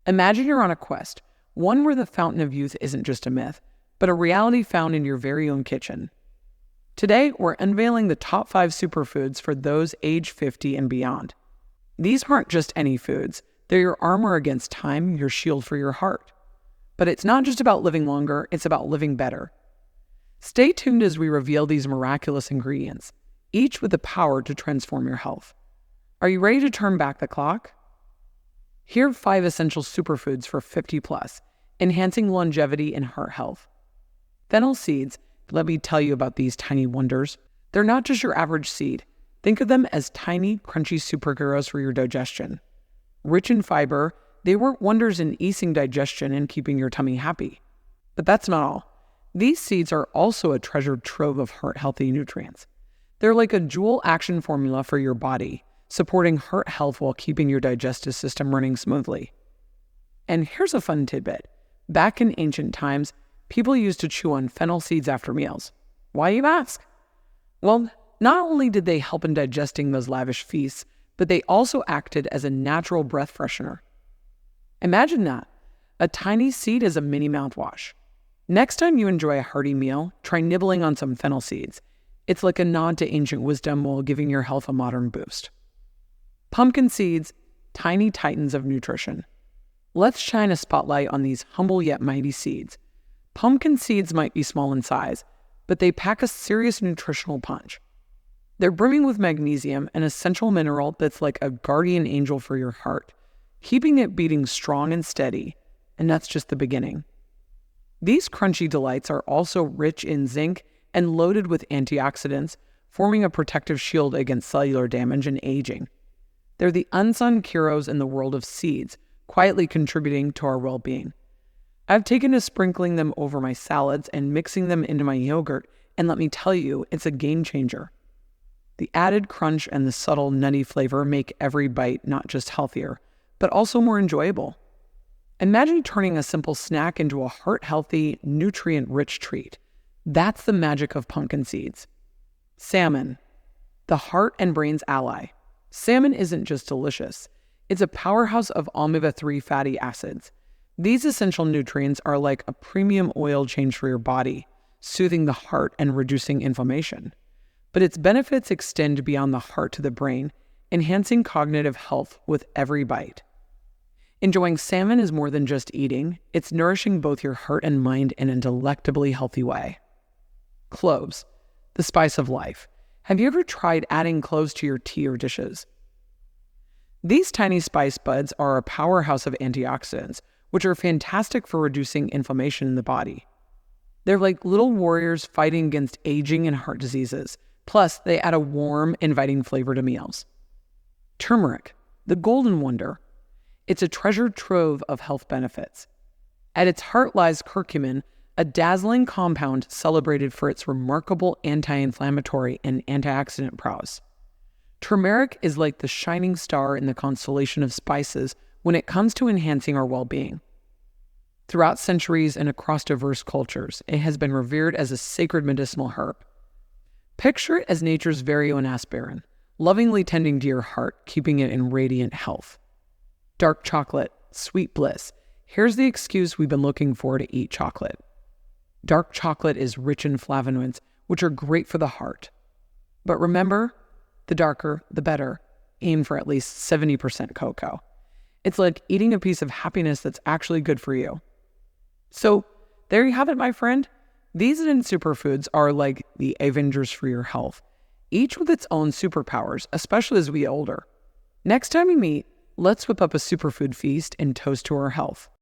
Imagine you're on a quest, one where the fountain of youth isn't just a myth, but a reality found in your very own kitchen. Today, we're unveiling the top 5 superfoods for those age 50 and beyond. These aren't just any foods, they're your armor against time, your shield for your heart. But it's not just about living longer, it's about living better. Stay tuned as we reveal these miraculous ingredients, each with the power to transform your health. Are you ready to turn back the clock? Here are 5 essential superfoods for 50 plus, enhancing longevity and heart health. Fennel seeds, let me tell you about these tiny wonders. They're not just your average seed. Think of them as tiny, crunchy superheroes for your digestion. Rich in fiber, they work wonders in easing digestion and keeping your tummy happy. But that's not all. These seeds are also a treasured trove of heart-healthy nutrients. They're like a dual action formula for your body, supporting heart health while keeping your digestive system running smoothly. And here's a fun tidbit. Back in ancient times, people used to chew on fennel seeds after meals. Why, you ask? Well, not only did they help in digesting those lavish feasts, but they also acted as a natural breath freshener. Imagine that. A tiny seed is a mini mouthwash. Next time you enjoy a hearty meal, try nibbling on some fennel seeds. It's like a nod to ancient wisdom while giving your health a modern boost. Pumpkin seeds, tiny titans of nutrition. Let's shine a spotlight on these humble yet mighty seeds. Pumpkin seeds might be small in size, but they pack a serious nutritional punch. They're brimming with magnesium, an essential mineral that's like a guardian angel for your heart, keeping it beating strong and steady, and that's just the beginning. These crunchy delights are also rich in zinc and loaded with antioxidants, forming a protective shield against cellular damage and aging. They're the unsung heroes in the world of seeds, quietly contributing to our well-being. I've taken to sprinkling them over my salads and mixing them into my yogurt, and let me tell you, it's a game changer. The added crunch and the subtle nutty flavor make every bite not just healthier, but also more enjoyable. Imagine turning a simple snack into a heart-healthy, nutrient-rich treat. That's the magic of pumpkin seeds. Salmon, the heart and brain's ally. Salmon isn't just delicious. It's a powerhouse of omega-3 fatty acids. These essential nutrients are like a premium oil change for your body, soothing the heart and reducing inflammation. But its benefits extend beyond the heart to the brain, enhancing cognitive health with every bite. Enjoying salmon is more than just eating. It's nourishing both your heart and mind in a delectably healthy way. Cloves, the spice of life. Have you ever tried adding cloves to your tea or dishes? These tiny spice buds are a powerhouse of antioxidants, which are fantastic for reducing inflammation in the body. They're like little warriors fighting against aging and heart diseases. Plus, they add a warm, inviting flavor to meals. Turmeric, the golden wonder. It's a treasured trove of health benefits. At its heart lies curcumin, a dazzling compound celebrated for its remarkable anti-inflammatory and antioxidant prowess. Turmeric is like the shining star in the constellation of spices when it comes to enhancing our well-being. Throughout centuries and across diverse cultures, it has been revered as a sacred medicinal herb. Picture it as nature's very own aspirin, lovingly tending to your heart, keeping it in radiant health. Dark chocolate, sweet bliss. Here's the excuse we've been looking for to eat chocolate. Dark chocolate is rich in flavonoids, which are great for the heart. But remember, the darker, the better. Aim for at least 70% cocoa. It's like eating a piece of happiness that's actually good for you. So, there you have it, my friend. These hidden superfoods are like the Avengers for your health, each with its own superpowers, especially as we get older. Next time we meet, let's whip up a superfood feast and toast to our health.